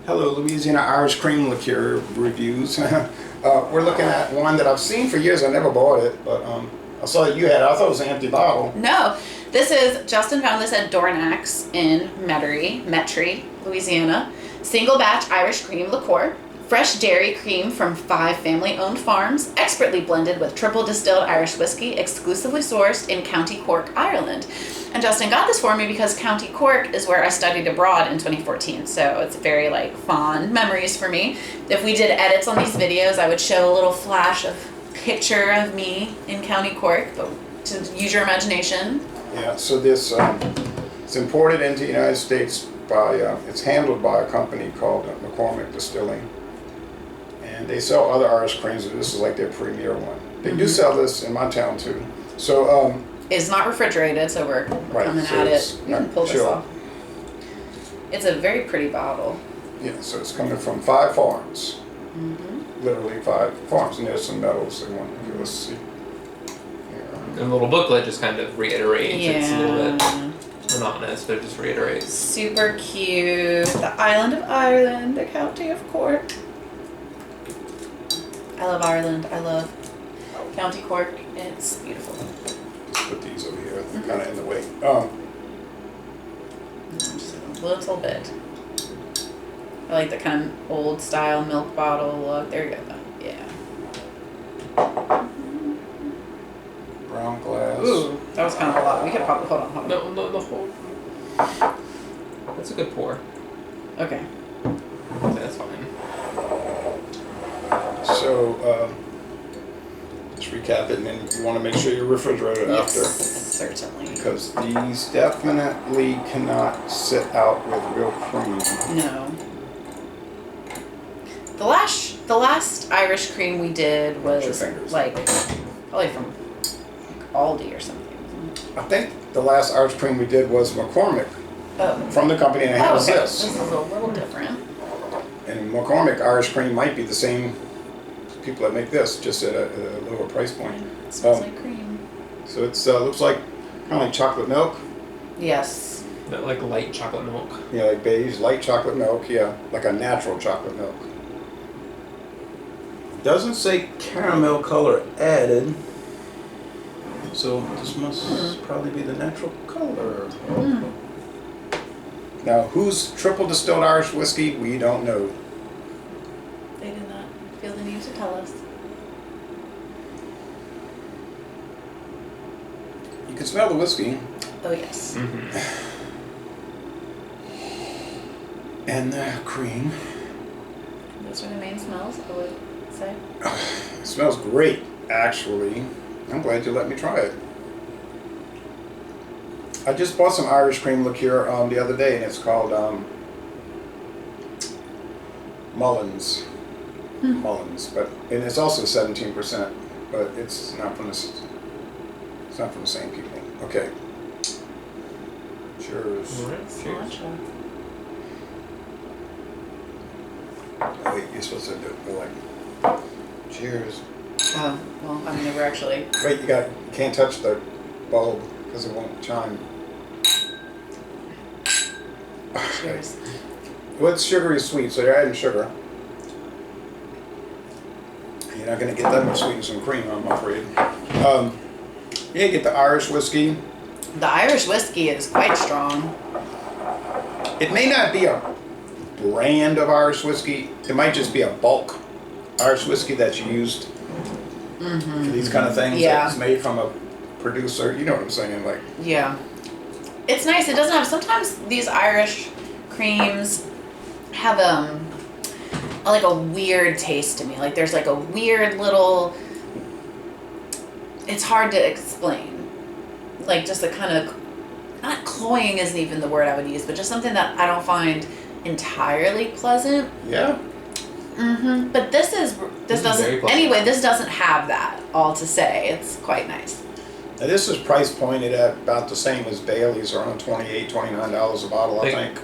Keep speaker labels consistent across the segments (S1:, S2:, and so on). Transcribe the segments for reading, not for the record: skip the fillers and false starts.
S1: Hello, Louisiana Irish Cream Liqueur reviews. We're looking at one that I've seen for years. I never bought it, but I saw that you had it. I thought it was an empty bottle.
S2: No, this is, Justin found this at Dornax in Metairie, Louisiana. Single batch Irish cream liqueur. Fresh dairy cream from 5 family-owned farms, expertly blended with triple distilled Irish whiskey, exclusively sourced in County Cork, Ireland. And Justin got this for me because County Cork is where I studied abroad in 2014, so it's very fond memories for me. If we did edits on these videos, I would show a little flash of picture of me in County Cork, but to use your imagination.
S1: Yeah, so this it's imported into the United States by it's handled by a company called McCormick Distilling. And they sell other Irish creams, but this is like their premier one. They do sell this in my town too. So
S2: it's not refrigerated, so we're coming at it. We can pull this off. It's a very pretty bottle.
S1: Yeah, so it's coming from 5 farms. Literally 5 farms, and there's some medals they want to give us. See.
S3: And the little booklet just kind of reiterates. It's a little bit monotonous, but it just reiterates.
S2: Super cute. The island of Ireland, the county of Cork. I love Ireland. I love County Cork. It's beautiful.
S1: Put these over here. They're kind of in the way.
S2: Just a little bit. I like the kind of old style milk bottle look. There you go. Yeah.
S1: Brown glass.
S2: Ooh, that was kind of a lot. We could probably hold on.
S3: No, the whole. That's a good pour.
S2: Okay.
S3: That's fine.
S1: So, just recap it, and then you want to make sure you refrigerate it after.
S2: Certainly.
S1: Because these definitely cannot sit out with real cream.
S2: No. The last Irish cream we did was probably from Aldi or something.
S1: I think the last Irish cream we did was McCormick from the company that has this.
S2: This is a little different.
S1: And McCormick Irish cream might be the same people that make this, just at a lower price point.
S2: It smells like cream.
S1: So it's looks like kind of like chocolate milk.
S2: Yes.
S3: That like light chocolate milk.
S1: Yeah, like beige, light chocolate milk. Yeah, like a natural chocolate milk. Doesn't say caramel color added, so this must probably be the natural color. Now, who's triple distilled Irish whiskey? We don't know.
S2: They did not feel the need to tell us.
S1: You can smell the whiskey.
S2: Oh yes.
S1: And the cream.
S2: Those are the main smells, I would say.
S1: It smells great, actually. I'm glad you let me try it. I just bought some Irish cream liqueur the other day, and it's called Mullins. Mullins, and it's also 17%, but it's not from the same people. Okay. Cheers.
S3: All right, cheers.
S1: Oh, wait, you're supposed to do it like cheers.
S2: Oh, well, I mean, they were actually...
S1: Wait, you can't touch the bulb because it won't chime.
S2: Cheers.
S1: Well, it's sugary sweet, so you're adding sugar. You're not going to get that much sweetness and cream, I'm afraid. Yeah, you get the Irish whiskey.
S2: The Irish whiskey is quite strong.
S1: It may not be a brand of Irish whiskey. It might just be a bulk Irish whiskey that's used for these kind of things.
S2: Yeah.
S1: It's made from a producer. You know what I'm saying? Like.
S2: Yeah. It's nice. It doesn't have... Sometimes these Irish creams have like a weird taste to me. Like there's like a weird little... It's hard to explain. Like just a kind of... Not cloying isn't even the word I would use, but just something that I don't find entirely pleasant.
S1: Yeah.
S2: But this doesn't... Anyway, this doesn't have that, all to say. It's quite nice.
S1: Now this is price pointed at about the same as Bailey's, around $28, $29 a bottle, I think.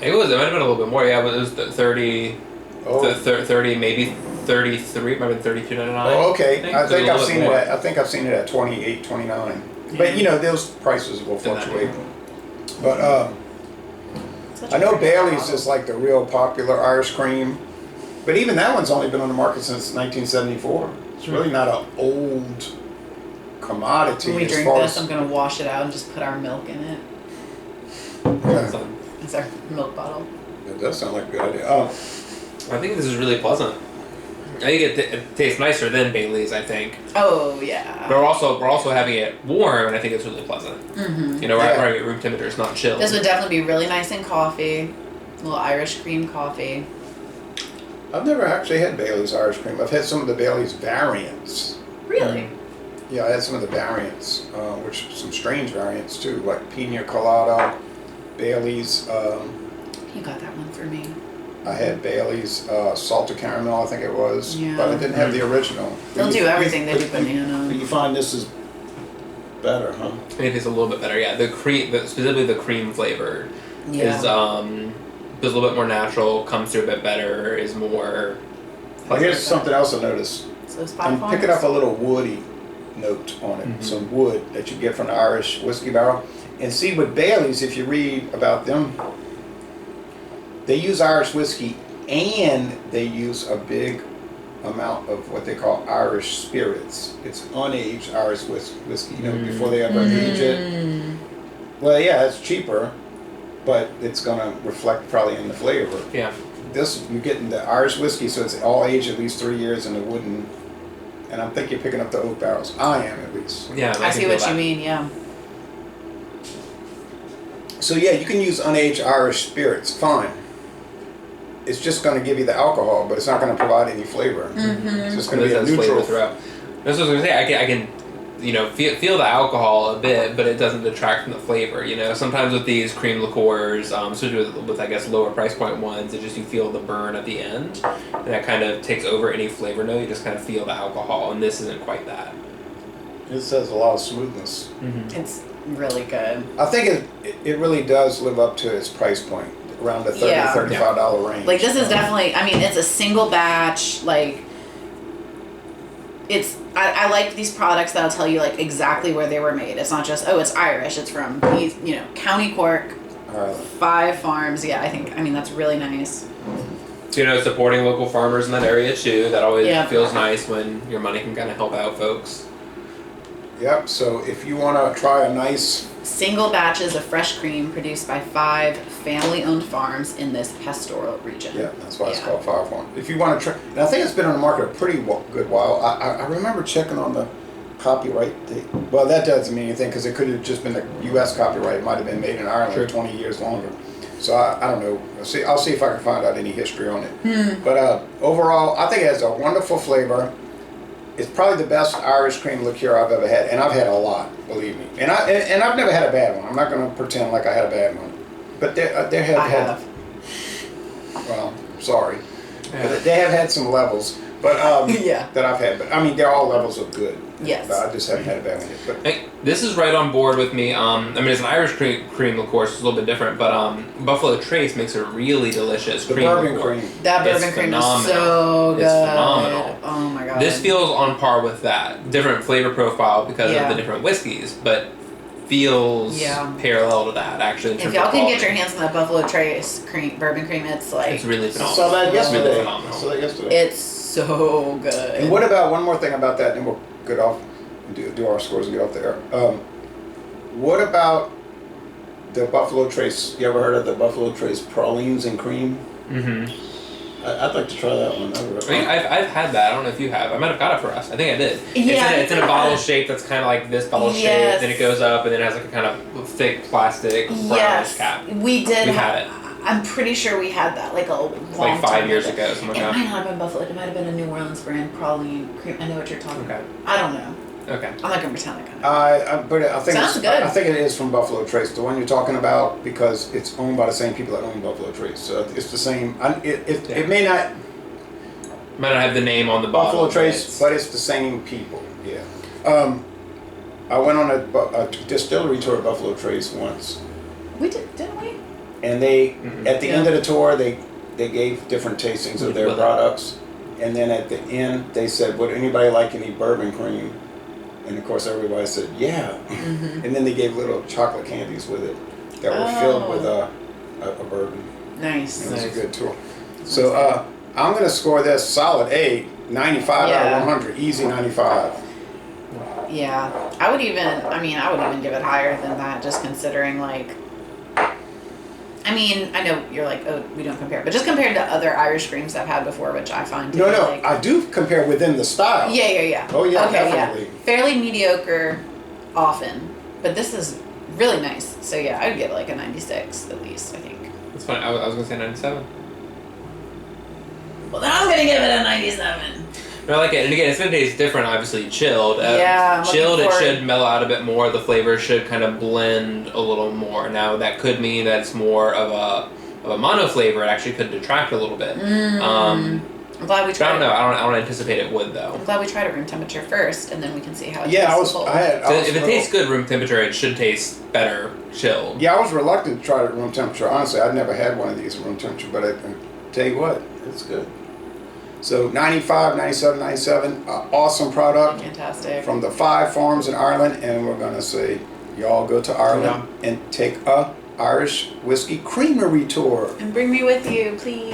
S3: It might have been a little bit more, yeah, but it was 30, 30, maybe 33, it might have been $32.99.
S1: Oh, okay. I think I've seen it at $28, $29. But you know, those prices will fluctuate. But
S2: Such a
S1: I know
S2: pretty
S1: Bailey's
S2: bottle.
S1: is like the real popular Irish cream, but even that one's only been on the market since 1974. It's really not an old commodity.
S2: When we
S1: as
S2: drink
S1: far
S2: this,
S1: as,
S2: I'm gonna wash it out and just put our milk in it.
S1: Yeah,
S3: So,
S2: It's our milk bottle.
S1: that does sound like a good idea.
S3: I think this is really pleasant. I think it tastes nicer than Bailey's. I think,
S2: Oh yeah.
S3: but we're also having it warm, and I think it's really pleasant.
S2: Mm-hmm.
S3: You know, we're
S1: Yeah.
S3: at room temperature. It's not chilled.
S2: This would definitely be really nice in coffee. A little Irish cream coffee.
S1: I've never actually had Bailey's Irish cream. I've had some of the Bailey's variants.
S2: Really?
S1: Yeah, I had some of the variants, which some strange variants too, like Pina Colada, Bailey's.
S2: You got that one for me.
S1: I had Bailey's salted caramel, I think it was,
S2: Yeah.
S1: but it didn't have the original.
S2: They'll do everything. They do
S1: But
S2: banana.
S1: you find this is better, huh?
S3: I think it tastes a little bit better. Yeah, specifically the cream flavor
S2: Yeah.
S3: is a little bit more natural. Comes through a bit better. Is more.
S1: Well, here's something else I noticed.
S2: So it's 5
S1: I'm
S2: farms.
S1: picking up a little woody note on it,
S3: Mhm.
S1: some wood that you get from the Irish whiskey barrel. And see, with Bailey's, if you read about them, they use Irish whiskey and they use a big amount of what they call Irish spirits. It's unaged Irish whiskey, you know, before they ever age it.
S2: Mm.
S1: Well, yeah, it's cheaper, but it's gonna reflect probably in the flavor.
S3: Yeah.
S1: This, you're getting the Irish whiskey, so it's all aged at least 3 years in the wooden. And I'm thinking you're picking up the oak barrels. I am, at least.
S3: Yeah.
S2: I see what you mean. Yeah.
S1: So yeah, you can use unaged Irish spirits, fine. It's just going to give you the alcohol, but it's not going to provide any flavor.
S2: Mm-hmm.
S1: It's just going to be a
S3: Flavor
S1: neutral.
S3: throughout. That's what I was gonna say. I can, you know, feel the alcohol a bit, but it doesn't detract from the flavor. You know, sometimes with these cream liqueurs, especially with I guess lower price point ones, it just you feel the burn at the end, and that kind of takes over any flavor note. You just kind of feel the alcohol, and this isn't quite that.
S1: It says a lot of smoothness.
S3: Mm-hmm.
S2: It's really good.
S1: I think it really does live up to its price point, around the $30
S2: Yeah.
S1: $35 range.
S2: Like this is definitely. I mean, it's a single batch. Like it's. I like these products that'll tell you like exactly where they were made. It's not just it's Irish. It's from County Cork,
S1: Ireland.
S2: 5 farms. Yeah, I mean that's really nice.
S3: So, you know, supporting local farmers in that area too. That always
S2: Yeah.
S3: feels nice when your money can kind of help out folks.
S1: Yep. So if you want to try a nice,
S2: Single batches of fresh cream produced by 5 family-owned farms in this pastoral region.
S1: yeah, that's why it's
S2: Yeah.
S1: called Fire Farm. If you want to try, and I think it's been on the market a pretty good while. I remember checking on the copyright date. Well, that doesn't mean anything because it could have just been the U.S. copyright. It might have been made in Ireland
S3: Sure.
S1: 20 years longer. So I don't know. I'll see if I can find out any history on it. But overall, I think it has a wonderful flavor. It's probably the best Irish cream liqueur I've ever had, and I've had a lot, believe me. And I've never had a bad one. I'm not going to pretend like I had a bad one. But they have
S2: I
S1: had.
S2: have.
S1: Well, sorry.
S3: Yeah.
S1: But they have had some levels, but
S2: Yeah.
S1: that I've had. But I mean, they're all levels of good.
S2: Yes.
S1: But I just haven't had a bad one yet. But
S3: Hey, this is right on board with me. I mean, it's an Irish cream liqueur, so it's a little bit different, but Buffalo Trace makes a really delicious
S1: the
S3: cream
S1: bourbon
S3: liqueur.
S1: cream.
S2: That
S3: It's
S2: bourbon cream
S3: phenomenal.
S2: is so good.
S3: It's phenomenal.
S2: Oh my god.
S3: This feels on par with that. Different flavor profile because
S2: Yeah.
S3: of the different whiskeys, but feels
S2: Yeah.
S3: parallel to that actually. In
S2: If
S3: terms
S2: y'all
S3: of
S2: can get
S3: quality.
S2: your hands on that Buffalo Trace bourbon cream, it's like
S3: It's really
S1: I
S3: phenomenal.
S1: saw that
S3: It's
S1: yesterday.
S3: really
S1: I
S3: phenomenal.
S1: saw that yesterday.
S2: it's so good.
S1: And what about one more thing about that, and then we'll get off, do our scores and get off the air. What about the Buffalo Trace? You ever heard of the Buffalo Trace pralines and cream?
S3: Mm-hmm.
S1: I'd like to try that one.
S3: I mean, I've had that. I don't know if you have. I might have got it for us. I think I did.
S2: Yeah,
S3: it's in a
S2: I
S3: bottle
S2: had it.
S3: shape that's kind of like this bottle shape.
S2: Yes.
S3: Then it goes up and then it has like a kind of thick plastic brownish
S2: Yes,
S3: cap.
S2: we did.
S3: We had it.
S2: I'm pretty sure we had that like a long
S3: Like 5
S2: time
S3: years
S2: ago.
S3: ago, something
S2: It
S3: like
S2: might
S3: that.
S2: not have been Buffalo. It might have been a New Orleans brand praline cream. I know what you're talking
S3: Okay.
S2: about. I don't know.
S3: Okay.
S2: I'm not gonna pretend like I know.
S1: But I think
S2: Sounds
S1: it's,
S2: good.
S1: I think it is from Buffalo Trace, the one you're talking about, because it's owned by the same people that own Buffalo Trace. So it's the same. It may not
S3: Might not have the name on the bottle.
S1: Buffalo
S3: but
S1: Trace,
S3: it's-
S1: but it's the same people. Yeah. I went on a distillery tour of Buffalo Trace once,
S2: We did, didn't we?
S1: and they
S3: Mhm.
S1: at the end of the tour they gave different tastings of their
S3: Well,
S1: products, and then at the end they said, "Would anybody like any bourbon cream?" And of course everybody said, "Yeah."
S2: Mm-hmm.
S1: And then they gave little chocolate candies with it that were filled with a bourbon.
S2: Nice.
S1: It was
S3: Nice.
S1: a good tour. So I'm going to score this solid A, 95 out
S2: Yeah.
S1: of 100, easy 95.
S2: Yeah, I would even give it higher than that, just considering like. I mean, I know you're like, oh, we don't compare, but just compared to other Irish creams I've had before, which I find to
S1: No,
S2: be
S1: no,
S2: like.
S1: I do compare within the style.
S2: Yeah.
S1: Oh, yeah,
S2: okay,
S1: definitely.
S2: Yeah. Fairly mediocre, often, but this is really nice. So yeah, I'd give it like a 96 at least. I think.
S3: That's fine. I was gonna say 97.
S2: Well, then I'm gonna give it a 97.
S3: No, I like it. And again, it's going to taste different, obviously, chilled.
S2: Yeah, I'm
S3: chilled,
S2: looking
S3: it
S2: forward.
S3: should mellow out a bit more. The flavor should kind of blend a little more. Now, that could mean that it's more of a mono flavor. It actually could detract a little bit.
S2: I'm glad we
S3: But I
S2: tried
S3: don't know.
S2: it.
S3: I don't anticipate it would, though.
S2: I'm glad we tried it room temperature first, and then we can see how it
S1: Yeah,
S2: tastes.
S1: I was
S3: So if it
S1: little-
S3: tastes good room temperature, it should taste better chilled.
S1: Yeah, I was reluctant to try it at room temperature. Honestly, I'd never had one of these at room temperature, but I tell you what, it's good. So 95, 97, 97, awesome product
S2: Fantastic.
S1: from the 5 farms in Ireland, and we're gonna say, y'all go to Ireland and take a Irish whiskey creamery tour.
S2: And bring me with you, please.